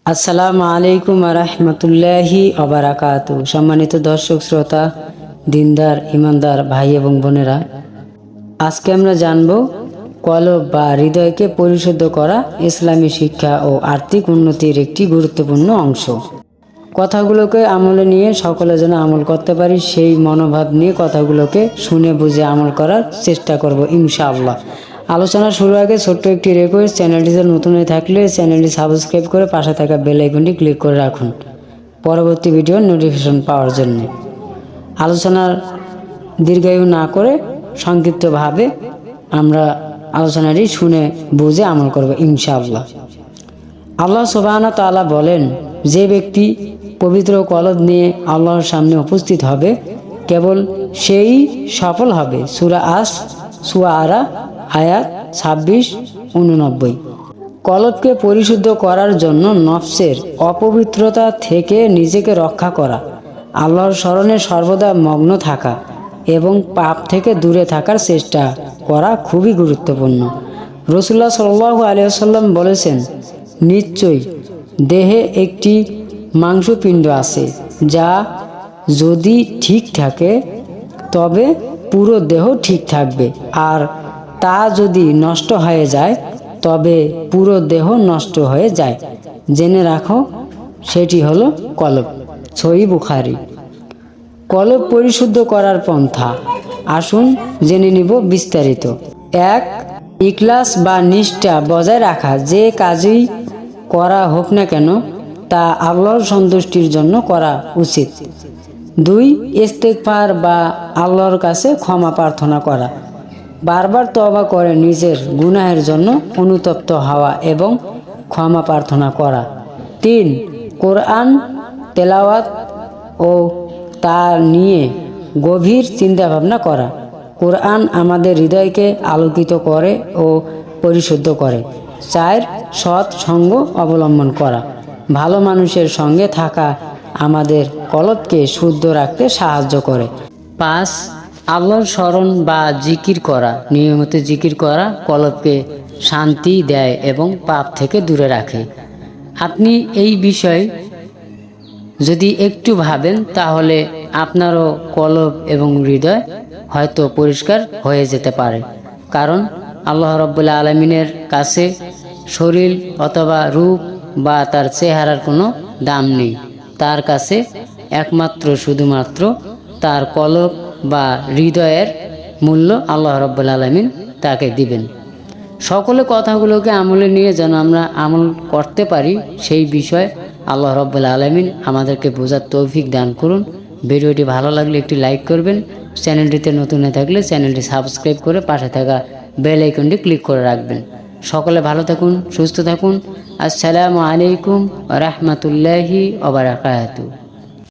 আসসালামু আলাইকুম রাহমাতুল্লাহি ওয়া বারাকাতুহু। সম্মানিত দর্শক শ্রোতা, দিনদার ইমানদার ভাই এবং বোনেরা, আজকে আমরা জানব কলব বা হৃদয়কে পরিশুদ্ধ করা ইসলামী শিক্ষা ও আর্থিক উন্নতির একটি গুরুত্বপূর্ণ অংশ। কথাগুলোকে আমলে নিয়ে সকলে যেন আমল করতে পারি, সেই মনোভাব নিয়ে কথাগুলোকে শুনে বুঝে আমল করার চেষ্টা করব ইনশাআল্লাহ। আলোচনা শুরুর আগে ছোট্ট একটি রিকোয়েস্ট, চ্যানেলটিতে নতুন হয়ে থাকলে চ্যানেলটি সাবস্ক্রাইব করে পাশে থাকা বেল আইকনটি ক্লিক করে রাখুন পরবর্তী ভিডিওর নোটিফিকেশন পাওয়ার জন্য। আলোচনার দীর্ঘায়ু না করে সংক্ষিপ্তভাবে আমরা আলোচনাটি শুনে বুঝে আমল করব ইনশাআল্লাহ। আল্লাহ সুবহানাহু ওয়া তাআলা বলেন, যে ব্যক্তি পবিত্র কলব নিয়ে আল্লাহর সামনে উপস্থিত হবে কেবল সেই সফল হবে। সূরা আস-শুআরা আয়াত 26-89। কলবকে পরিশুদ্ধ করার জন্য নফসের অপবিত্রতা থেকে নিজেকে রক্ষা করা, আল্লাহর স্মরণে সর্বদা মগ্ন থাকা এবং পাপ থেকে দূরে থাকার চেষ্টা করা খুবই গুরুত্বপূর্ণ। রাসূলুল্লাহ সাল্লাল্লাহু আলাইহি ওয়াসাল্লাম বলেছেন, নিশ্চয়ই দেহে একটি মাংসপিণ্ড আছে, যা যদি ঠিক থাকে তবে পুরো দেহ ঠিক থাকবে, আর তা যদি নষ্ট হয়ে যায় তবে পুরো দেহ নষ্ট হয়ে যায়। জেনে রাখো, সেটি হলো কলব। সহিহ বুখারী। কলব পরিশুদ্ধ করার পন্থা আসুন জেনে নিব বিস্তারিত। 1. ইখলাস বা নিষ্ঠা বজায় রাখা। যে কাজই করা হোক না কেন তা আল্লাহর সন্তুষ্টির জন্য করা উচিত। 2. ইস্তেগফার বা আল্লাহর কাছে ক্ষমা প্রার্থনা করা। বারবার তওবা করে নিজের গুনাহের জন্য অনুতপ্ত হওয়া এবং ক্ষমা প্রার্থনা করা। 3. কোরআন তেলাওয়াত ও তা নিয়ে গভীর চিন্তাভাবনা করা। কোরআন আমাদের হৃদয়কে আলোকিত করে ও পরিশুদ্ধ করে। 4. সৎ সঙ্গ অবলম্বন করা। ভালো মানুষের সঙ্গে থাকা আমাদের কলবকে শুদ্ধ রাখতে সাহায্য করে। 5. আল্লাহর স্মরণ বা জিকির করা। নিয়মিত জিকির করা কলবকে শান্তি দেয় এবং পাপ থেকে দূরে রাখে। আপনি এই বিষয়ে যদি একটু ভাবেন তাহলে আপনারও কলব এবং হৃদয় হয়তো পরিষ্কার হয়ে যেতে পারে, কারণ আল্লাহ রাব্বুল আলামিনের কাছে শরীর অথবা রূপ বা তার চেহারার কোনো দাম নেই। তার কাছে একমাত্র শুধুমাত্র তার কলব বা হৃদয়ের মূল্য আল্লাহ রাব্বুল আলামিন তাকে দিবেন। সকলে কথাগুলোকে আমলে নিয়ে যেন আমরা আমল করতে পারি, সেই বিষয়ে আল্লাহ রাব্বুল আলামিন আমাদেরকে বোঝার তৌফিক দান করুন। ভিডিওটি ভালো লাগলে একটি লাইক করবেন। চ্যানেলটিতে নতুন হয়ে থাকলে চ্যানেলটি সাবস্ক্রাইব করে পাশে থাকা বেল আইকনটি ক্লিক করে রাখবেন। সকলে ভালো থাকুন, সুস্থ থাকুন। আসসালামু আলাইকুম ওয়া রাহমাতুল্লাহি ওয়া বারাকাতুহু।